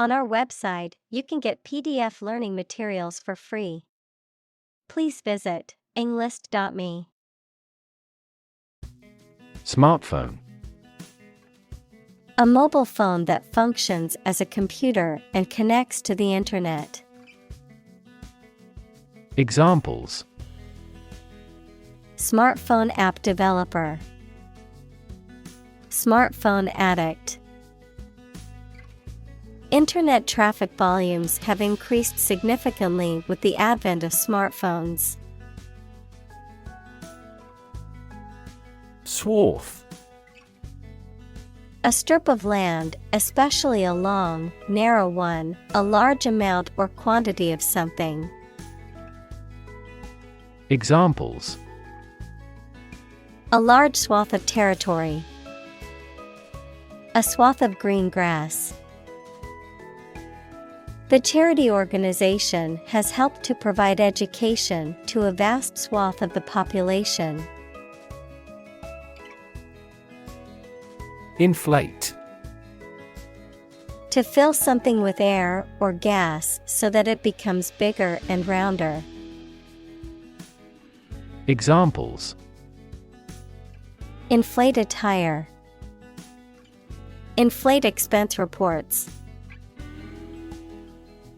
On our website, you can get PDF learning materials for free. Please visit englist.me. Smartphone. A mobile phone that functions as a computer and connects to the internet. Examples: Smartphone app developer. Smartphone addict. Internet traffic volumes have increased significantly with the advent of smartphones. Swath. A strip of land, especially a long, narrow one, a large amount or quantity of something. Examples: A large swath of territory. A swath of green grass. The charity organization has helped to provide education to a vast swath of the population. Inflate. To fill something with air or gas so that it becomes bigger and rounder. Examples: Inflate a tire. Inflate expense reports.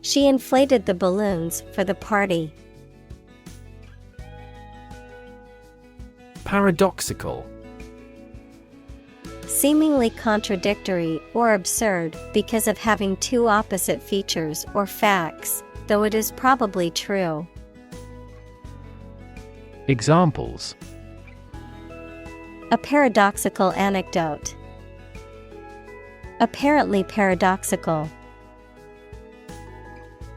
She inflated the balloons for the party. Paradoxical. Seemingly contradictory or absurd because of having two opposite features or facts, though it is probably true. Examples: A paradoxical anecdote. Apparently paradoxical.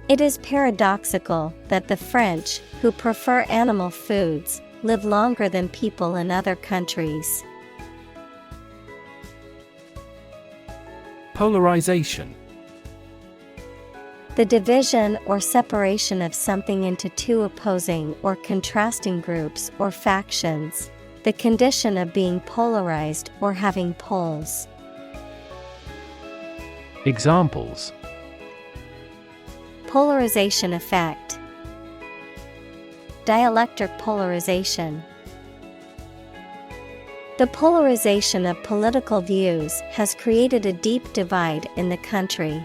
It is paradoxical that the French, who prefer animal foods, live longer than people in other countries. Polarization. The division or separation of something into two opposing or contrasting groups or factions. The condition of being polarized or having poles. Examples: Polarization effect. Dielectric polarization. The polarization of political views has created a deep divide in the country.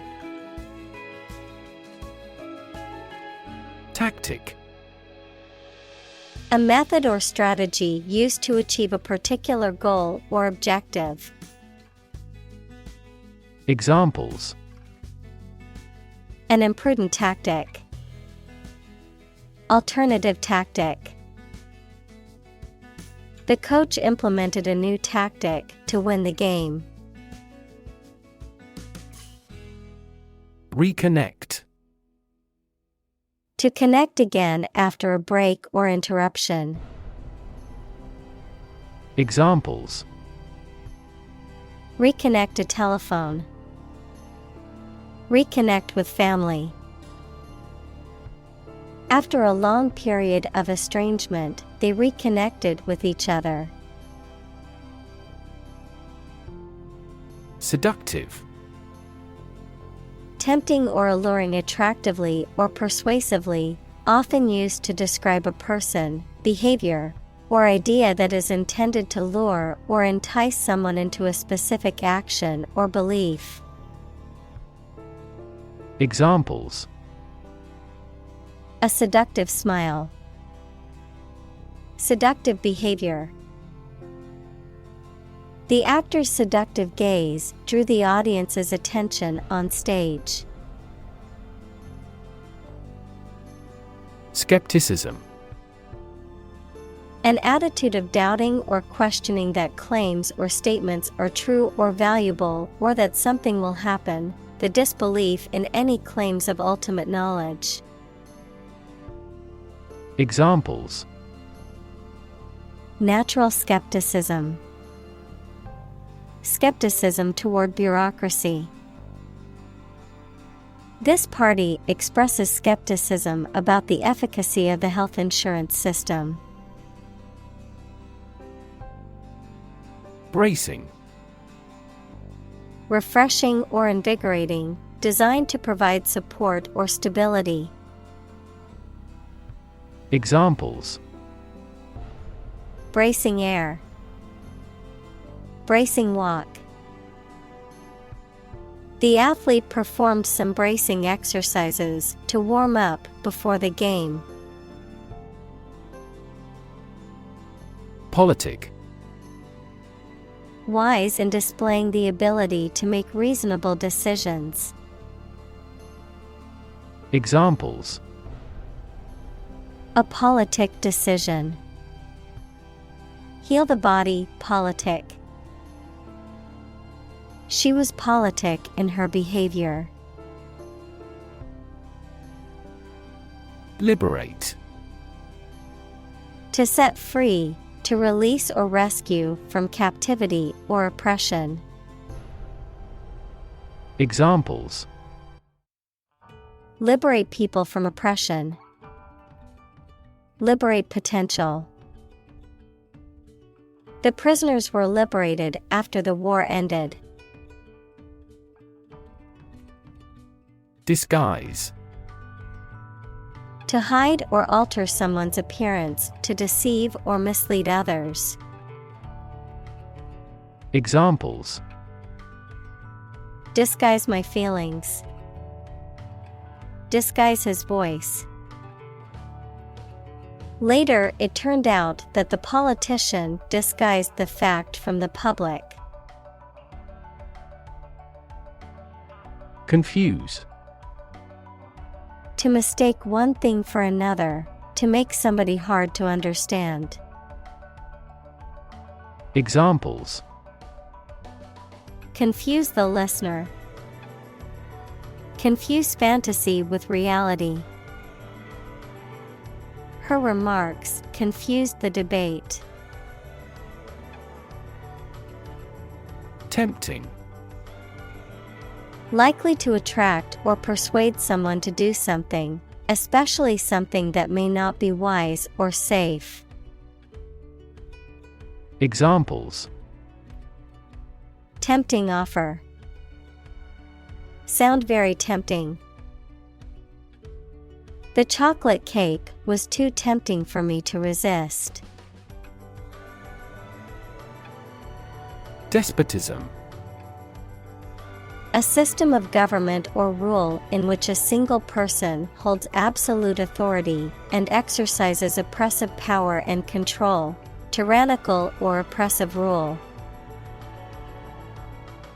Tactic. A method or strategy used to achieve a particular goal or objective. Examples: An imprudent tactic. Alternative tactic. The coach implemented a new tactic to win the game. Reconnect. To connect again after a break or interruption. Examples: Reconnect a telephone. Reconnect with family. After a long period of estrangement, they reconnected with each other. Seductive. Tempting or alluring attractively or persuasively, often used to describe a person, behavior, or idea that is intended to lure or entice someone into a specific action or belief. Examples: A seductive smile. Seductive behavior. The actor's seductive gaze drew the audience's attention on stage. Skepticism. An attitude of doubting or questioning that claims or statements are true or valuable or that something will happen, the disbelief in any claims of ultimate knowledge. Examples: Natural skepticism. Skepticism toward bureaucracy. This party expresses skepticism about the efficacy of the health insurance system. Bracing. Refreshing or invigorating, designed to provide support or stability. Examples: Bracing air. Bracing walk. The athlete performed some bracing exercises to warm up before the game. Politic. Wise in displaying the ability to make reasonable decisions. Examples: A politic decision. Heal the body, politic. She was politic in her behavior. Liberate. To set free, to release or rescue from captivity or oppression. Examples: Liberate people from oppression. Liberate potential. The prisoners were liberated after the war ended. Disguise. To hide or alter someone's appearance to deceive or mislead others. Examples: Disguise my feelings. Disguise his voice. Later, it turned out that the politician disguised the fact from the public. Confuse. To mistake one thing for another, to make somebody hard to understand. Examples: Confuse the listener. Confuse fantasy with reality. Her remarks confused the debate. Tempting. Likely to attract or persuade someone to do something, especially something that may not be wise or safe. Examples: Tempting offer. Sound very tempting. The chocolate cake was too tempting for me to resist. Despotism. A system of government or rule in which a single person holds absolute authority and exercises oppressive power and control, tyrannical or oppressive rule.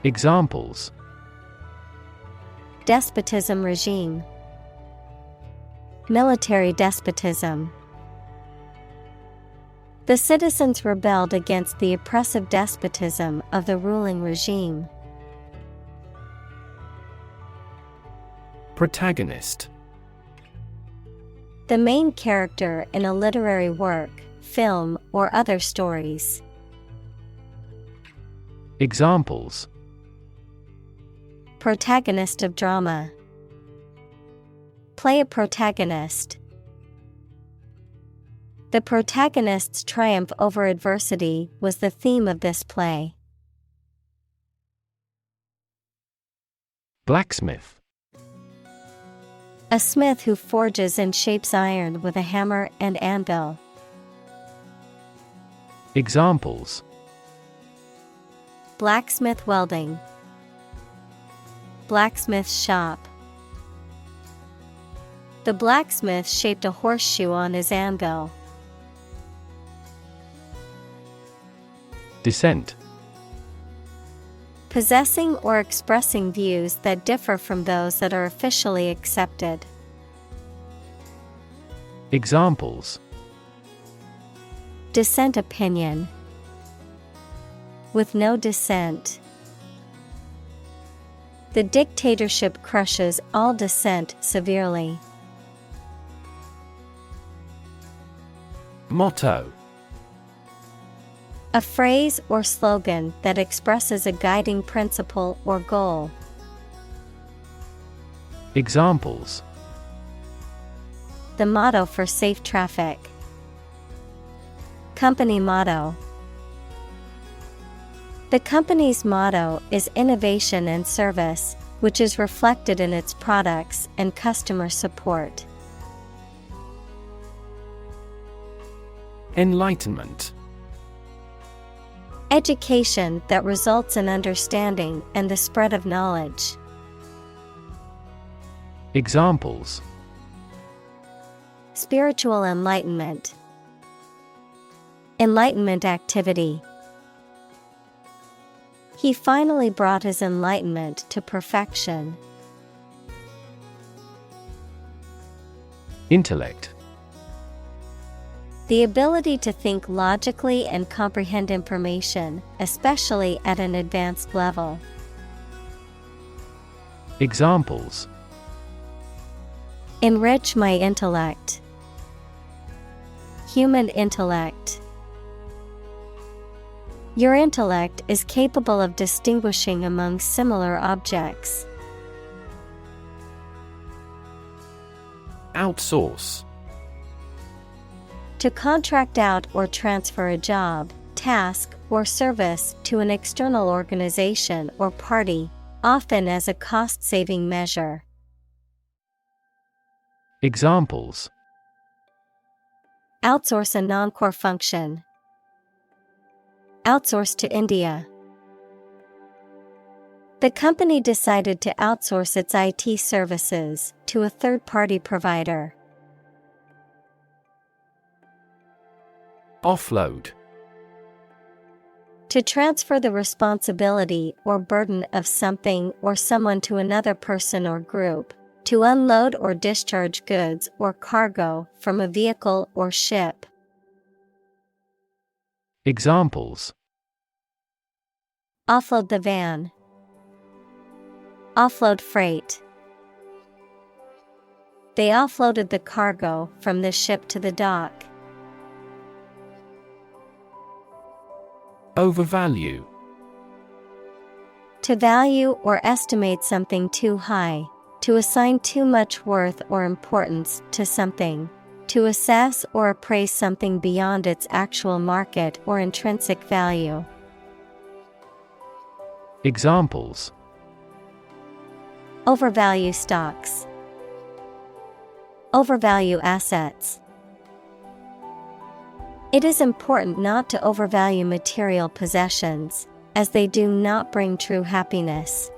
Examples: Despotism regime. Military despotism. The citizens rebelled against the oppressive despotism of the ruling regime. Protagonist. The main character in a literary work, film, or other stories. Examples: Protagonist of drama. Play a protagonist. The protagonist's triumph over adversity was the theme of this play. Blacksmith. A smith who forges and shapes iron with a hammer and anvil. Examples: Blacksmith welding. Blacksmith's shop. The blacksmith shaped a horseshoe on his anvil. Dissent. Possessing or expressing views that differ from those that are officially accepted. Examples: Dissent opinion. With no dissent. The dictatorship crushes all dissent severely. Motto. A phrase or slogan that expresses a guiding principle or goal. Examples: The motto for safe traffic. Company motto. The company's motto is innovation and service, which is reflected in its products and customer support. Enlightenment. Education that results in understanding and the spread of knowledge. Examples: Spiritual enlightenment. Enlightenment activity. He finally brought his enlightenment to perfection. Intellect. The ability to think logically and comprehend information, especially at an advanced level. Examples: Enrich my intellect. Human intellect. Your intellect is capable of distinguishing among similar objects. Outsource. To contract out or transfer a job, task, or service to an external organization or party, often as a cost-saving measure. Examples: Outsource a non-core function. Outsource to India. The company decided to outsource its IT services to a third-party provider. Offload. To transfer the responsibility or burden of something or someone to another person or group. To unload or discharge goods or cargo from a vehicle or ship. Examples: Offload the van. Offload freight. They offloaded the cargo from the ship to the dock. Overvalue. To value or estimate something too high. To assign too much worth or importance to something. To assess or appraise something beyond its actual market or intrinsic value. Examples: Overvalue stocks. Overvalue assets. It is important not to overvalue material possessions, as they do not bring true happiness.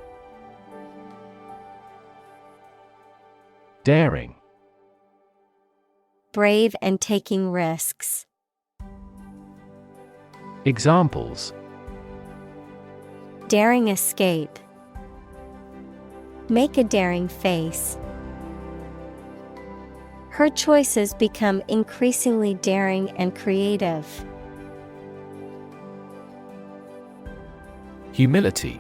Daring. Brave and taking risks. Examples: Daring escape. Make a daring face. Her choices become increasingly daring and creative. Humility.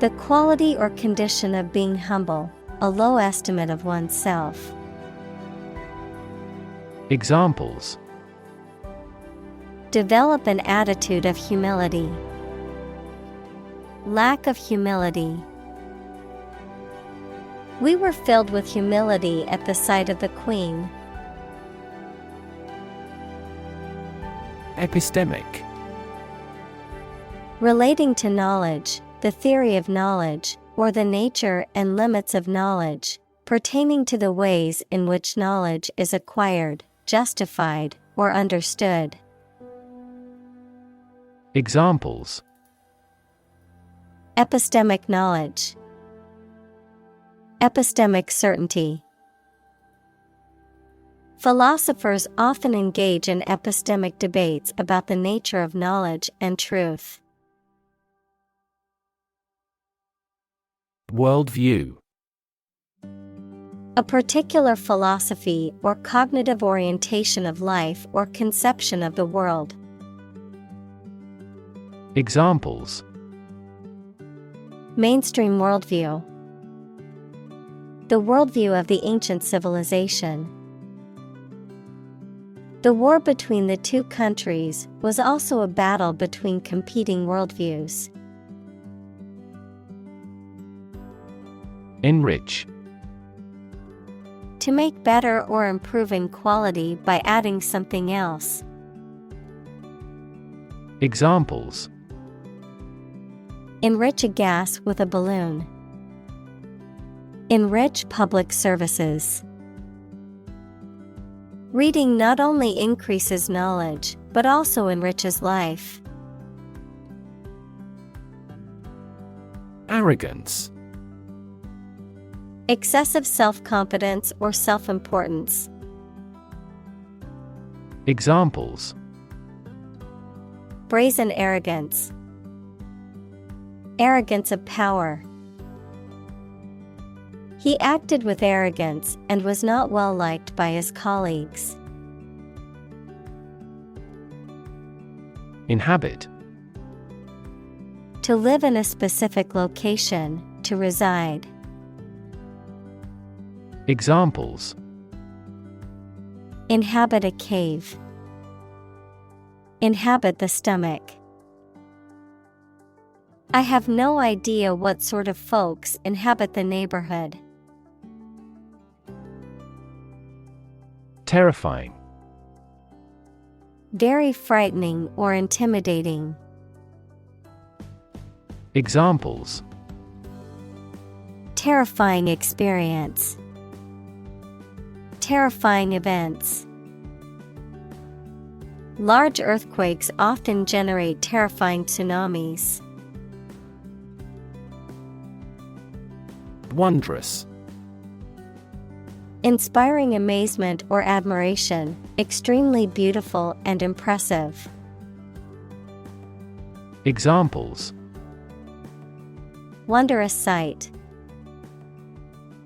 The quality or condition of being humble, a low estimate of oneself. Examples: Develop an attitude of humility. Lack of humility. We were filled with humility at the sight of the Queen. Epistemic. Relating to knowledge, the theory of knowledge, or the nature and limits of knowledge, pertaining to the ways in which knowledge is acquired, justified, or understood. Examples: Epistemic knowledge. Epistemic certainty. Philosophers often engage in epistemic debates about the nature of knowledge and truth. Worldview. A particular philosophy or cognitive orientation of life or conception of the world. Examples: Mainstream worldview. The worldview of the ancient civilization. The war between the two countries was also a battle between competing worldviews. Enrich. To make better or improve in quality by adding something else. Examples: Enrich a gas with a balloon. Enrich public services. Reading not only increases knowledge, but also enriches life. Arrogance. Excessive self-confidence or self-importance. Examples: Brazen arrogance. Arrogance of power. He acted with arrogance and was not well liked by his colleagues. Inhabit. To live in a specific location, to reside. Examples: Inhabit a cave. Inhabit the stomach. I have no idea what sort of folks inhabit the neighborhood. Terrifying. Very frightening or intimidating. Examples: Terrifying experience. Terrifying events. Large earthquakes often generate terrifying tsunamis. Wondrous. Inspiring amazement or admiration, extremely beautiful and impressive. Examples: Wondrous sight.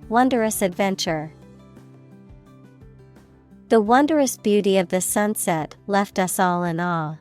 Wondrous adventure. The wondrous beauty of the sunset left us all in awe.